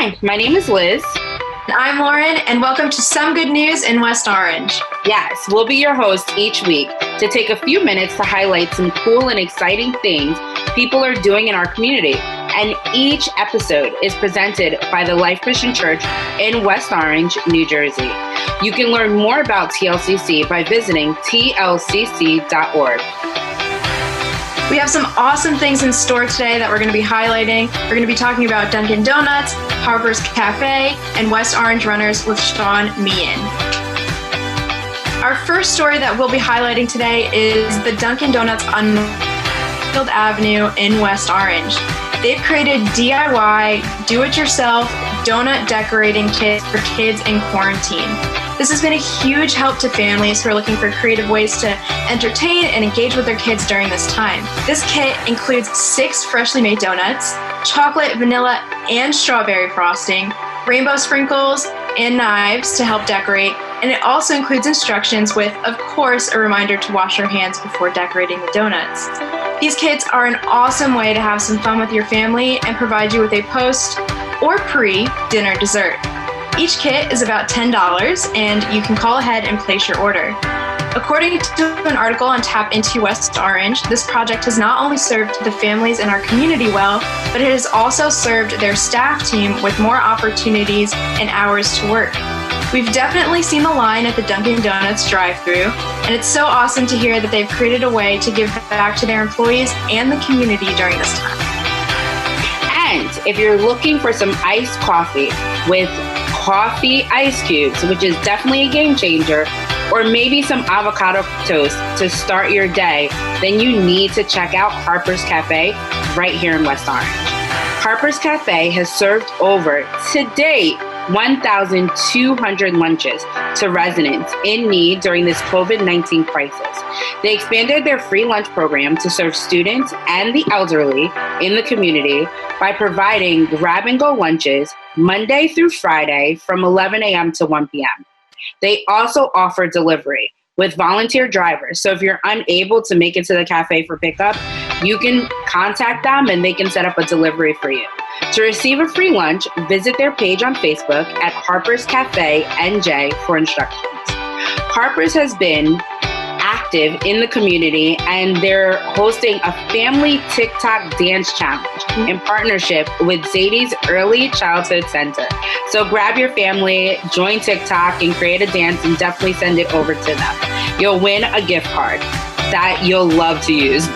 Hi, my name is Liz. I'm Lauren, and welcome to Some Good News in West Orange. Yes, we'll be your host each week to take a few minutes to highlight some cool and exciting things people are doing in our community. And each episode is presented by the Life Christian Church in West Orange, New Jersey. You can learn more about TLCC by visiting TLCC.org. We have some awesome things in store today that we're going to be highlighting. We're going to be talking about Dunkin' Donuts, Harper's Cafe, and West Orange Runners with Sean Meehan. Our first story that we'll be highlighting today is the Dunkin' Donuts on Field Avenue in West Orange. They've created DIY, do-it-yourself donut decorating kits for kids in quarantine. This has been a huge help to families who are looking for creative ways to entertain and engage with their kids during this time. This kit includes 6 freshly made donuts, chocolate, vanilla, and strawberry frosting, rainbow sprinkles, and knives to help decorate. And it also includes instructions with, of course, a reminder to wash your hands before decorating the donuts. These kits are an awesome way to have some fun with your family and provide you with a post or pre-dinner dessert. Each kit is about $10, and you can call ahead and place your order. According to an article on Tap Into West Orange, this project has not only served the families in our community well, but it has also served their staff team with more opportunities and hours to work. We've definitely seen the line at the Dunkin' Donuts drive-thru, and it's so awesome to hear that they've created a way to give back to their employees and the community during this time. And if you're looking for some iced coffee with coffee ice cubes, which is definitely a game changer, or maybe some avocado toast to start your day, then you need to check out Harper's Cafe right here in West Orange. Harper's Cafe has served over, to date, 1,200 lunches to residents in need during this COVID-19 crisis. They expanded their free lunch program to serve students and the elderly in the community by providing grab-and-go lunches Monday through Friday from 11 a.m. to 1 p.m. They also offer delivery with volunteer drivers. So if you're unable to make it to the cafe for pickup, you can contact them and they can set up a delivery for you. To receive a free lunch, visit their page on Facebook at Harper's Cafe NJ for instructions. Harper's has been active in the community, and they're hosting a family TikTok dance challenge in partnership with Zadie's Early Childhood Center. So grab your family, join TikTok, and create a dance, and definitely send it over to them. You'll win a gift card that you'll love to use.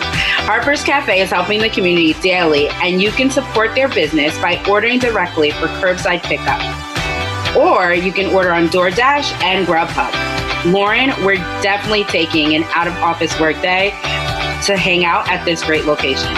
Harper's Cafe is helping the community daily, and you can support their business by ordering directly for curbside pickup. Or you can order on DoorDash and Grubhub. Lauren, we're definitely taking an out-of-office workday to hang out at this great location.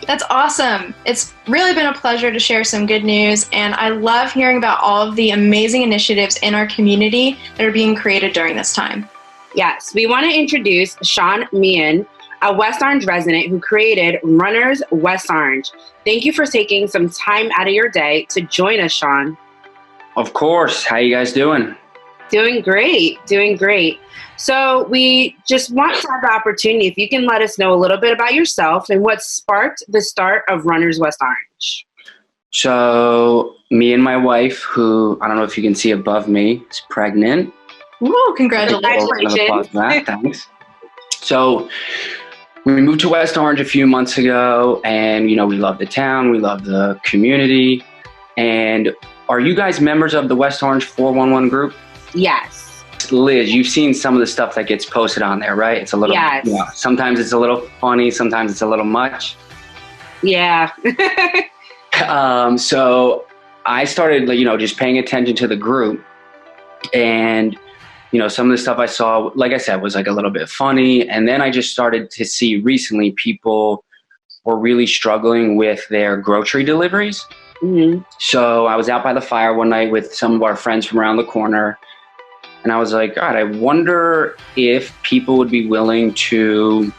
That's awesome. It's really been a pleasure to share some good news, and I love hearing about all of the amazing initiatives in our community that are being created during this time. Yes, we want to introduce Sean Meehan, a West Orange resident who created Runners West Orange. Thank you for taking some time out of your day to join us, Sean. Of course. How you guys doing? Doing great. So we just want to have the opportunity, if you can let us know a little bit about yourself and what sparked the start of Runners West Orange. So me and my wife, who I don't know if you can see above me, is pregnant. Woo, congratulations. Thanks. So we moved to West Orange a few months ago, and we love the town, we love the community. And are you guys members of the West Orange 411 group? Yes. Liz, you've seen some of the stuff that gets posted on there, right? It's a little, yes. Sometimes it's a little funny, sometimes it's a little much. Yeah. So I started, just paying attention to the group, and some of the stuff I saw, like I said, was like a little bit funny. And then I just started to see recently people were really struggling with their grocery deliveries. Mm-hmm. So I was out by the fire one night with some of our friends from around the corner. And I was like, God, I wonder if people would be willing to,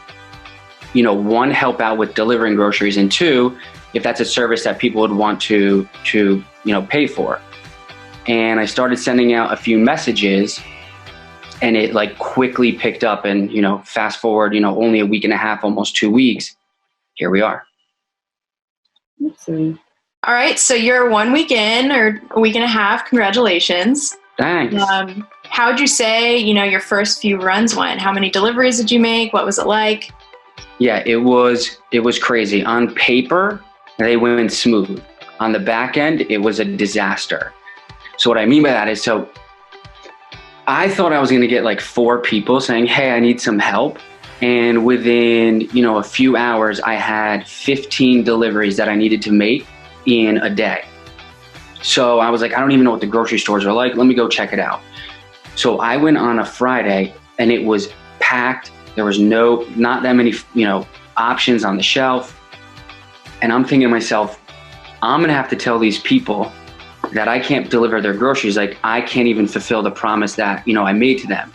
one, help out with delivering groceries, and two, if that's a service that people would want to pay for. And I started sending out a few messages, and it quickly picked up, and, fast forward, only a week and a half, almost 2 weeks, here we are. Let's see. All right, so you're 1 week in, or a week and a half. Congratulations. Thanks. How would you say, your first few runs went? How many deliveries did you make? What was it like? Yeah, it was crazy. On paper, they went smooth. On the back end, it was a disaster. So what I mean by that is, so I thought I was going to get like 4 people saying, hey, I need some help. And within, a few hours, I had 15 deliveries that I needed to make in a day. So I was like, I don't even know what the grocery stores are like. Let me go check it out. So I went on a Friday and it was packed. There was not that many, options on the shelf. And I'm thinking to myself, I'm going to have to tell these people that I can't deliver their groceries. Like, I can't even fulfill the promise that, I made to them.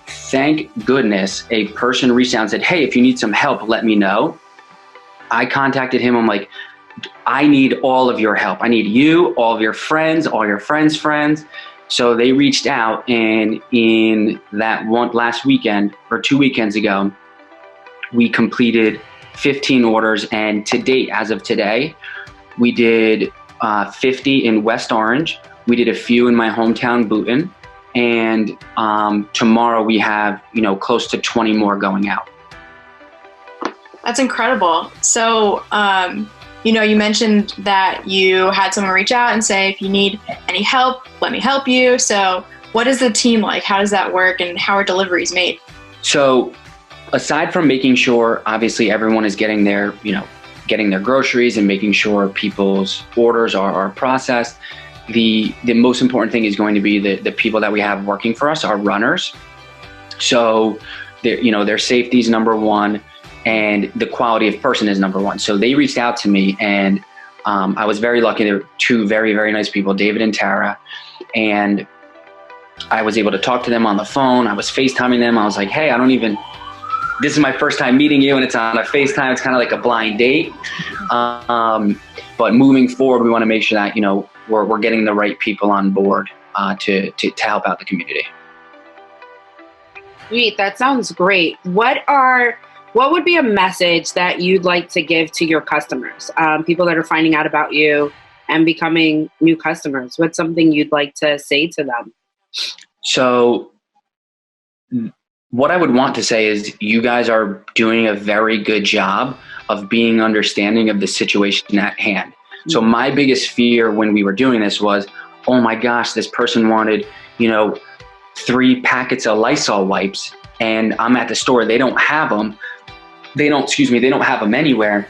Thank goodness a person reached out and said, hey, if you need some help, let me know. I contacted him. I'm like, I need all of your help. I need you, all of your friends, all your friends' friends. So they reached out, and in that last weekend or 2 weekends ago, we completed 15 orders. And to date, as of today, we did 50 in West Orange. We did a few in my hometown, Boonton. And tomorrow we have, close to 20 more going out. That's incredible. So, you mentioned that you had someone reach out and say, if you need any help, let me help you. So what is the team like? How does that work, and how are deliveries made? So aside from making sure, obviously, everyone is getting their groceries and making sure people's orders are processed, the most important thing is going to be the people that we have working for us, our runners. So their safety is number one, and the quality of person is number one. So they reached out to me, and I was very lucky. They were 2 very, very nice people, David and Tara. And I was able to talk to them on the phone. I was FaceTiming them. I was like, hey, this is my first time meeting you, and it's on a FaceTime. It's kind of like a blind date. But moving forward, we want to make sure that, we're getting the right people on board to help out the community. Sweet, that sounds great. What would be a message that you'd like to give to your customers, people that are finding out about you and becoming new customers? What's something you'd like to say to them? So what I would want to say is, you guys are doing a very good job of being understanding of the situation at hand. So my biggest fear when we were doing this was, oh my gosh, this person wanted, 3 packets of Lysol wipes, and I'm at the store. They don't have them. They don't have them anywhere.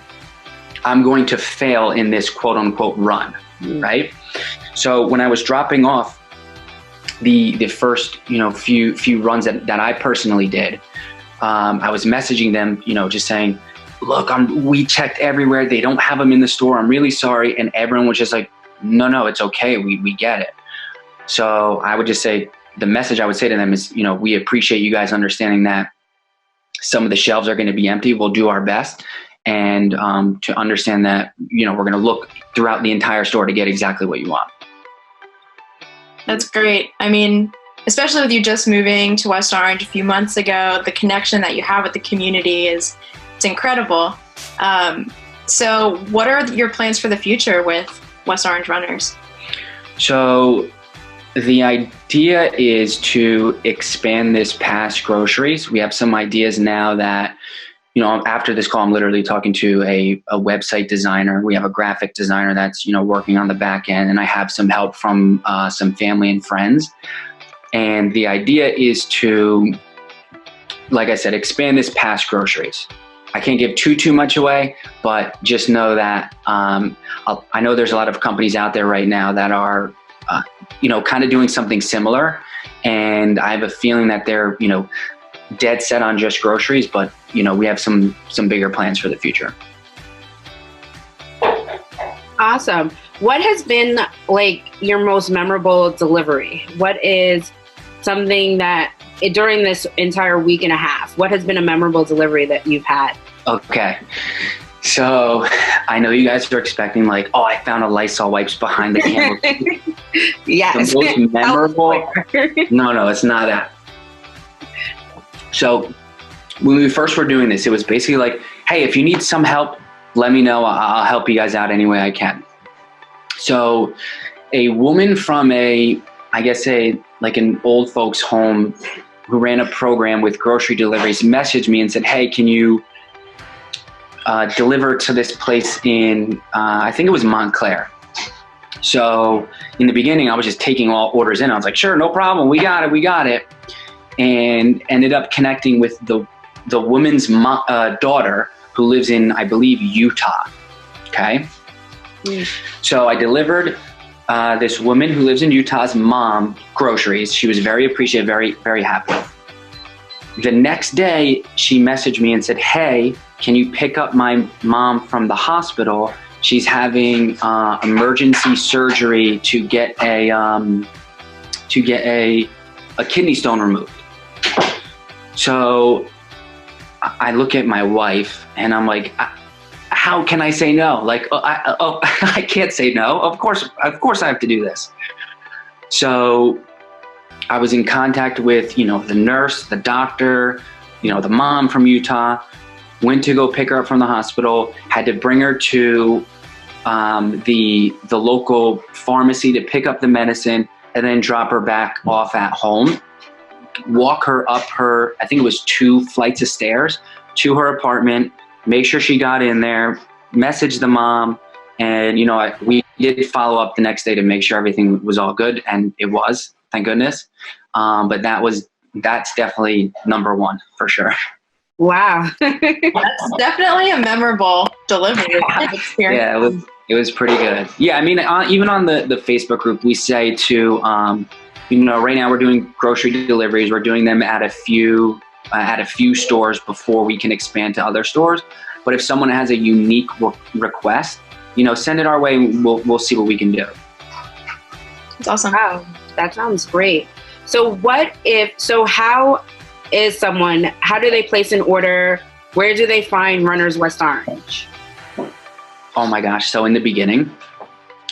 I'm going to fail in this quote unquote run, right? So when I was dropping off the first, few runs that I personally did, I was messaging them, just saying, look, we checked everywhere. They don't have them in the store. I'm really sorry. And everyone was just like, no, it's okay. We get it. So I would just say, the message I would say to them is, we appreciate you guys understanding that some of the shelves are going to be empty. We'll do our best. And to understand that, we're going to look throughout the entire store to get exactly what you want. That's great. I mean, especially with you just moving to West Orange a few months ago, the connection that you have with the community it's incredible. So what are your plans for the future with West Orange Runners? So the idea is to expand this past groceries. We have some ideas now that, after this call, I'm literally talking to a website designer. We have a graphic designer that's, working on the back end, and I have some help from some family and friends. And the idea is to, like I said, expand this past groceries. I can't give too much away, but just know that I know there's a lot of companies out there right now that are kind of doing something similar. And I have a feeling that they're, dead set on just groceries, but, we have some bigger plans for the future. Awesome. What has been your most memorable delivery? What is something that during this entire week and a half, what has been a memorable delivery that you've had? Okay. So I know you guys are expecting I found a Lysol wipes behind the camera. Yes. The most memorable? No, it's not that. So when we first were doing this, it was basically hey, if you need some help, let me know. I'll help you guys out any way I can. So a woman from like an old folks home who ran a program with grocery deliveries messaged me and said, hey, can you deliver to this place in, I think it was Montclair. So in the beginning, I was just taking all orders in. I was like, sure, no problem. We got it. And ended up connecting with the woman's daughter who lives in, I believe, Utah. Okay. So I delivered this woman who lives in Utah's mom groceries. She was very appreciative, very, very happy. The next day, she messaged me and said, hey, can you pick up my mom from the hospital? She's having emergency surgery to get a kidney stone removed. So I look at my wife and I'm like, how can I say no? Like, I can't say no. Of course I have to do this. So I was in contact with, the nurse, the doctor, the mom from Utah, went to go pick her up from the hospital, had to bring her to the local pharmacy to pick up the medicine and then drop her back off at home, walk her up I think it was 2 flights of stairs to her apartment, make sure she got in there, message the mom, and we did follow up the next day to make sure everything was all good, and it was, thank goodness. But that's definitely number one for sure. Wow. That's definitely a memorable delivery experience. Yeah, it was pretty good. Yeah, I mean, even on the Facebook group, we say to, right now we're doing grocery deliveries. We're doing them at a few stores before we can expand to other stores. But if someone has a unique request, send it our way and we'll see what we can do. That's awesome. Wow, that sounds great. So how do they place an order? Where do they find Runners West Orange? Oh my gosh. So in the beginning,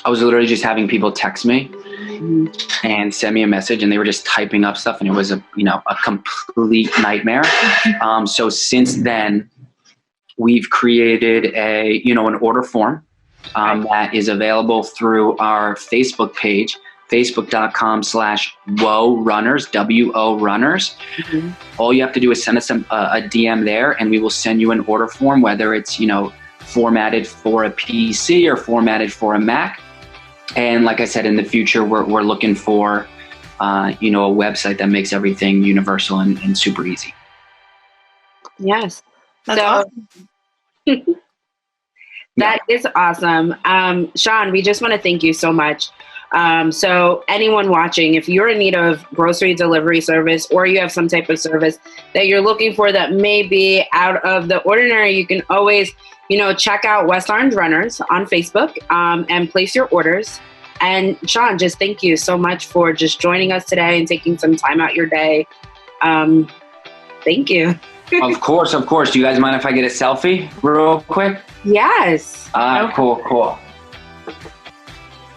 I was literally just having people text me and send me a message, and they were just typing up stuff, and it was a complete nightmare. So since then, we've created an order form that is available through our Facebook page, facebook.com/WO Runners, WO Runners. Mm-hmm. All you have to do is send us a DM there, and we will send you an order form, whether it's, formatted for a PC or formatted for a Mac. And like I said, in the future, we're looking for, a website that makes everything universal and super easy. Yes. That's awesome. That is awesome. Sean, we just want to thank you so much. So anyone watching, if you're in need of grocery delivery service, or you have some type of service that you're looking for that may be out of the ordinary, you can always, check out West Orange Runners on Facebook and place your orders. And Sean, just thank you so much for just joining us today and taking some time out your day. Thank you. Of course. Do you guys mind if I get a selfie real quick? Yes. Cool.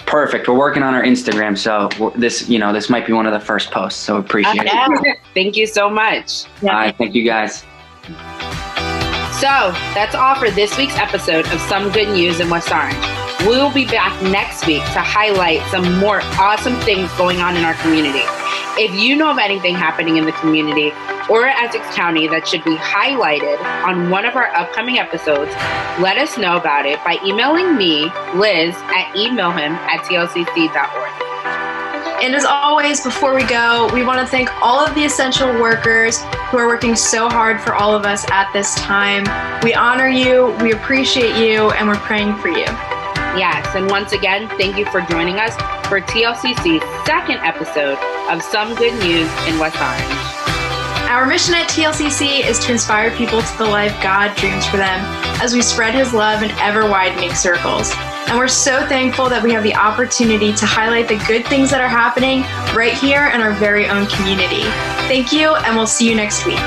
Perfect. We're working on our Instagram, so this might be one of the first posts, so appreciate it. Thank you so much. All right, thank you guys. So that's all for this week's episode of Some Good News in West Orange. We will be back next week to highlight some more awesome things going on in our community. If you know of anything happening in the community or Essex County that should be highlighted on one of our upcoming episodes, let us know about it by emailing me, Liz, at emailhim@tlcc.org. And as always, before we go, we want to thank all of the essential workers who are working so hard for all of us at this time. We honor you, we appreciate you, and we're praying for you. Yes, and once again, thank you for joining us for TLCC's second episode of Some Good News in West Orange. Our mission at TLCC is to inspire people to the life God dreams for them as we spread His love in ever-widening circles. And we're so thankful that we have the opportunity to highlight the good things that are happening right here in our very own community. Thank you, and we'll see you next week.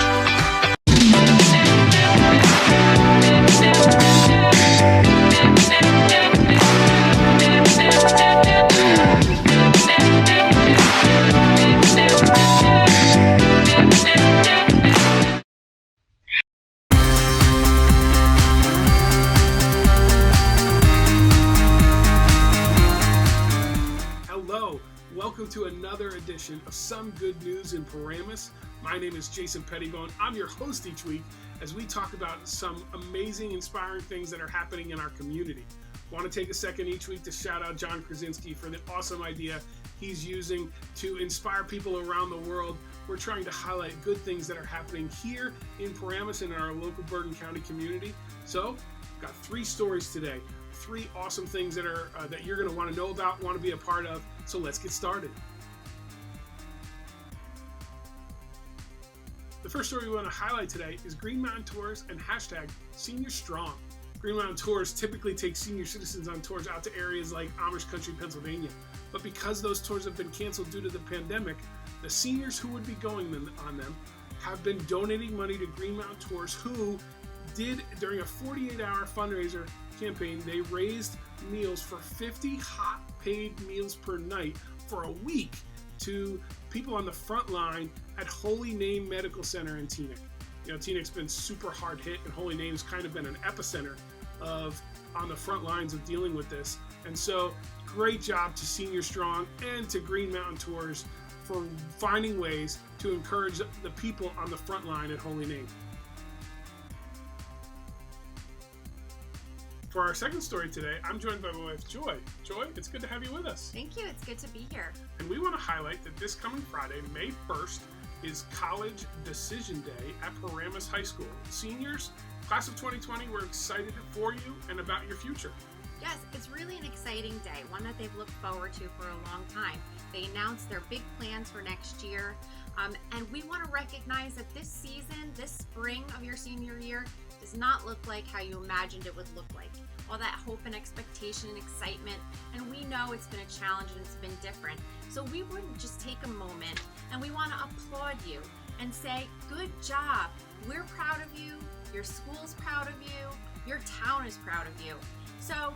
to another edition of Some Good News in Paramus. My name is Jason Pettibone. I'm your host each week as we talk about some amazing, inspiring things that are happening in our community. I want to take a second each week to shout out John Krasinski for the awesome idea he's using to inspire people around the world. We're trying to highlight good things that are happening here in Paramus and in our local Bergen County community. So, got 3 stories today. 3 awesome things that are that you're going to want to know about, want to be a part of. So let's get started. The first story we want to highlight today is Green Mountain Tours and hashtag Senior Strong. Green Mountain Tours typically take senior citizens on tours out to areas like Amish Country, Pennsylvania. But because those tours have been canceled due to the pandemic, the seniors who would be going on them have been donating money to Green Mountain Tours, who did, during a 48-hour fundraiser campaign, they raised meals for 50 hot paid meals per night for a week to people on the front line at Holy Name Medical Center in Teaneck. You know, Teaneck's been super hard hit, and Holy Name's kind of been an epicenter on the front lines of dealing with this. And so, great job to Senior Strong and to Green Mountain Tours for finding ways to encourage the people on the front line at Holy Name. For our second story today, I'm joined by my wife, Joy. Joy, it's good to have you with us. Thank you. It's good to be here. And we want to highlight that this coming Friday, May 1st, is College Decision Day at Paramus High School. Seniors, class of 2020, we're excited for you and about your future. Yes, it's really an exciting day, one that they've looked forward to for a long time. They announced their big plans for next year, and we want to recognize that this season, this spring of your senior year, does not look like how you imagined it would look like. All that hope and expectation and excitement, and we know it's been a challenge and it's been different. So we wouldn't just take a moment, and we want to applaud you and say, good job. We're proud of you. Your school's proud of you. Your town is proud of you. So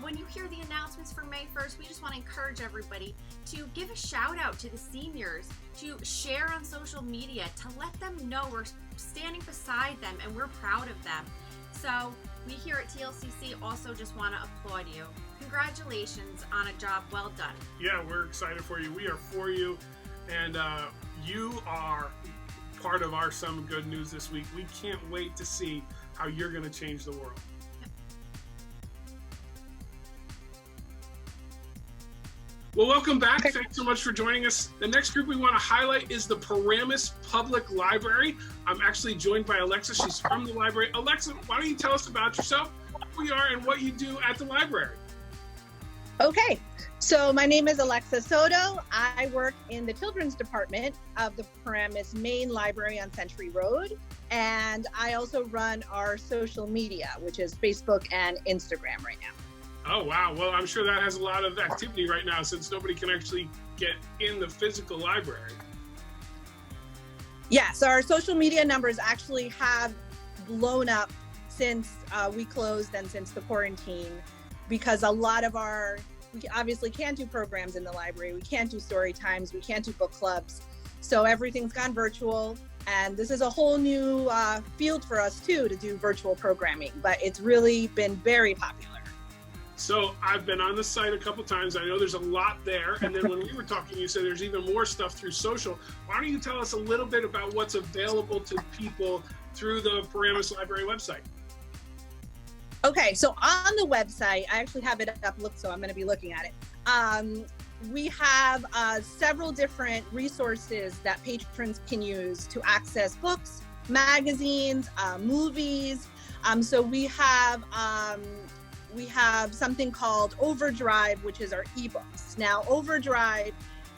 when you hear the announcements for May 1st, we just want to encourage everybody to give a shout out to the seniors, to share on social media, to let them know we're standing beside them and we're proud of them. So we here at TLCC also just want to applaud you. Congratulations on a job well done. Yeah, we're excited for you. We are for you, and you are part of our Some Good News this week. We can't wait to see how you're going to change the world. Well, welcome back. Thanks so much for joining us. The next group we want to highlight is the Paramus Public Library. I'm actually joined by Alexa. She's from the library. Alexa, why don't you tell us about yourself, who you are, and what you do at the library? Okay, so my name is Alexa Soto. I work in the children's department of the Paramus Main Library on Century Road. And I also run our social media, which is Facebook and Instagram right now. Oh, wow. Well, I'm sure that has a lot of activity right now since nobody can actually get in the physical library. Yes, our social media numbers actually have blown up since we closed and since the quarantine, because a lot of we obviously can't do programs in the library. We can't do story times. We can't do book clubs. So everything's gone virtual. And this is a whole new field for us, too, to do virtual programming. But it's really been very popular. So I've been on the site a couple times. I know there's a lot there. And then when we were talking, you said there's even more stuff through social. Why don't you tell us a little bit about what's available to people through the Paramus Library website? Okay, so on the website, I actually have it up, so I'm going to be looking at it. We have several different resources that patrons can use to access books, magazines, movies. So we have something called Overdrive, which is our ebooks. Now, Overdrive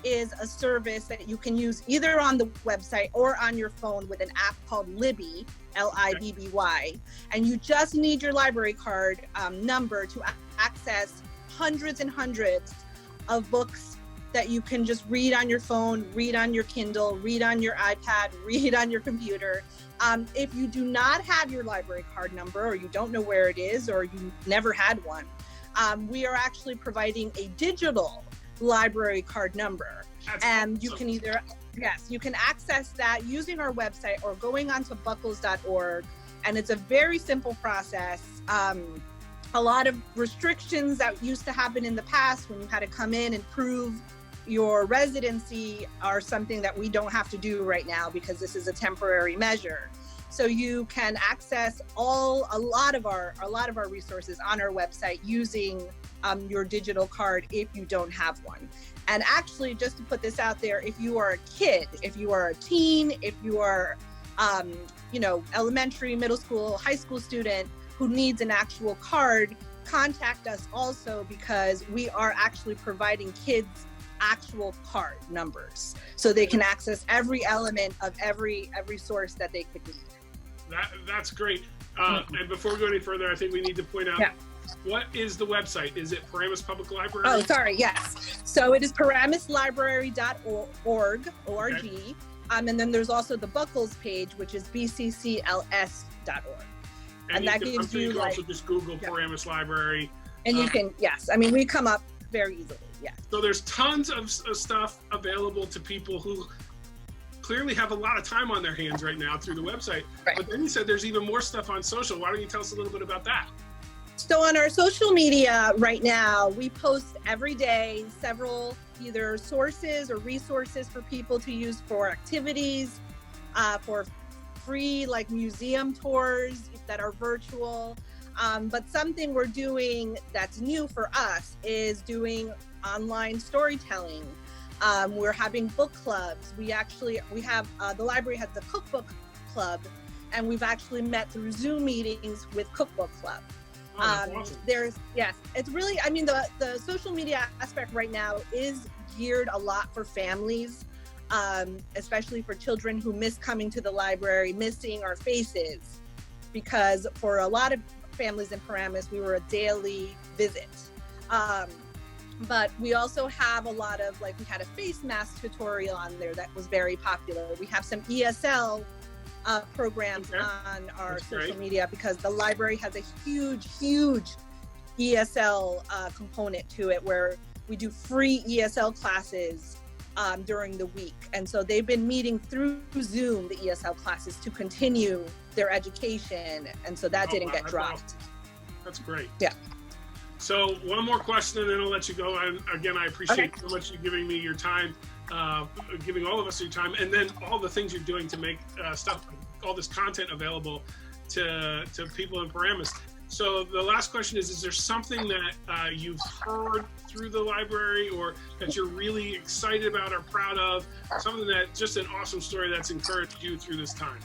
is a service that you can use either on the website or on your phone with an app called Libby, Libby, and you just need your library card number to access hundreds and hundreds of books that you can just read on your phone, read on your Kindle, read on your iPad, read on your computer. If you do not have your library card number, or you don't know where it is, or you never had one, we are actually providing a digital library card number. And you can either, you can access that using our website or going onto buckles.org. And it's a very simple process. A lot of restrictions that used to happen in the past when you had to come in and prove your residency are something that we don't have to do right now because this is a temporary measure. So you can access a lot of our resources on our website using your digital card if you don't have one. And actually, just to put this out there, if you are a kid, if you are a teen, if you are, elementary, middle school, high school student who needs an actual card, contact us also, because we are actually providing kids actual card numbers so they can access every element of every source that they could need. That's great. And before we go any further, I think we need to point out, what is the website? Is it Paramus Public Library? Oh, sorry, yes. So it is paramuslibrary.org, O-R-G. And then there's also the Buckles page, which is bccls.org. And that gives you, can also just Google Paramus Library. And you can, yes. I mean, we come up very easily, yes. So there's tons of stuff available to people who clearly have a lot of time on their hands right now through the website. Right. But then you said there's even more stuff on social. Why don't you tell us a little bit about that? So on our social media right now, we post every day several either sources or resources for people to use for activities, for free like museum tours that are virtual. But something we're doing that's new for us is doing online storytelling. We're having book clubs. We have the library has a cookbook club, and we've actually met through Zoom meetings with cookbook club. Awesome. It's really, I mean, the social media aspect right now is geared a lot for families, especially for children who miss coming to the library, miss seeing our faces, because for a lot of families in Paramus, we were a daily visit. But we also have a lot of, we had a face mask tutorial on there that was very popular. We have some ESL programs on our social media, because the library has a huge ESL component to it, where we do free ESL classes during the week. And so they've been meeting through Zoom, the ESL classes, to continue their education. And so that didn't get dropped. Awesome. That's great. Yeah. So one more question, and then I'll let you go. And again, I appreciate so much you giving me your time, giving all of us your time, and then all the things you're doing to make all this content available to people in Paramus. So the last question is there something that you've heard through the library, or that you're really excited about or proud of, something that, just an awesome story that's encouraged you through this time?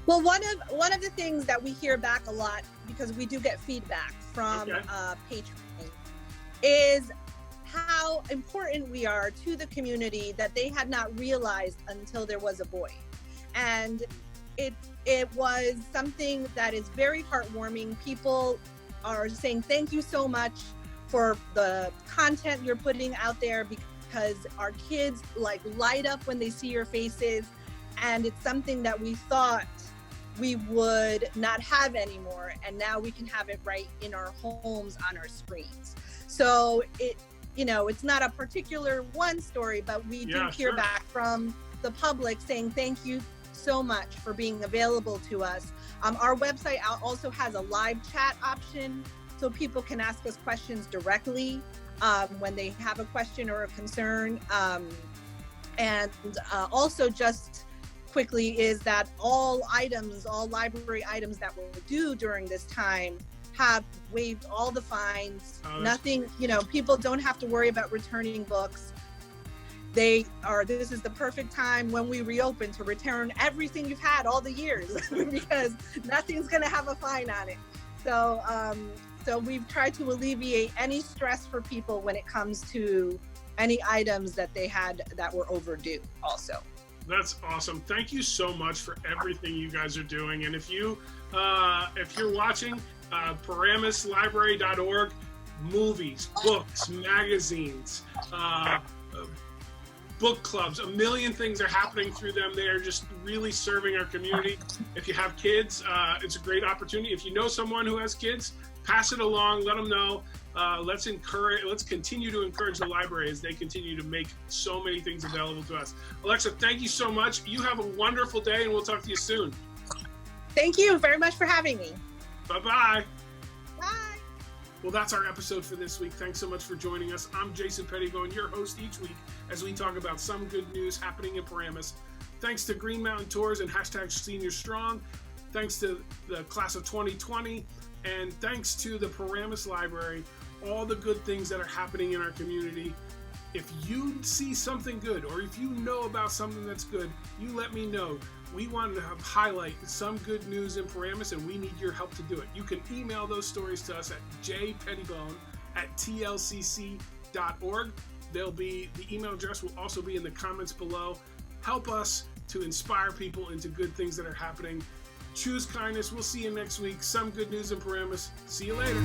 Well, one of the things that we hear back a lot, because we do get feedback from patrons, is how important we are to the community that they had not realized until there was a boy. And it was something that is very heartwarming. People are saying thank you so much for the content you're putting out there, because our kids light up when they see your faces, and it's something that we thought we would not have anymore, and now we can have it right in our homes on our screens. So it's not a particular one story, but we do hear back from the public saying thank you so much for being available to us. Our website also has a live chat option, so people can ask us questions directly when they have a question or a concern. And also, just quickly, is that all library items that we'll do during this time have waived all the fines. Nothing, people don't have to worry about returning books. This is the perfect time when we reopen to return everything you've had all the years, because nothing's going to have a fine on it. So we've tried to alleviate any stress for people when it comes to any items that they had that were overdue also. That's awesome. Thank you so much for everything you guys are doing. And if you're watching, paramuslibrary.org, movies, books, magazines, book clubs, a million things are happening through them. They are just really serving our community. If you have kids, it's a great opportunity. If you know someone who has kids, pass it along, let them know. Let's continue to encourage the library as they continue to make so many things available to us. Alexa, thank you so much. You have a wonderful day, and we'll talk to you soon. Thank you very much for having me. Bye-bye. Bye. Well, that's our episode for this week. Thanks so much for joining us. I'm Jason Pettibone, your host each week, as we talk about some good news happening in Paramus. Thanks to Green Mountain Tours and hashtag Senior Strong. Thanks to the class of 2020. And thanks to the Paramus Library, all the good things that are happening in our community. If you see something good, or if you know about something that's good, you let me know. We wanted to highlight some good news in Paramus, and we need your help to do it. You can email those stories to us at jpettibone@tlcc.org. The email address will also be in the comments below. Help us to inspire people into good things that are happening. Choose kindness. We'll see you next week. Some good news in Paramus. See you later.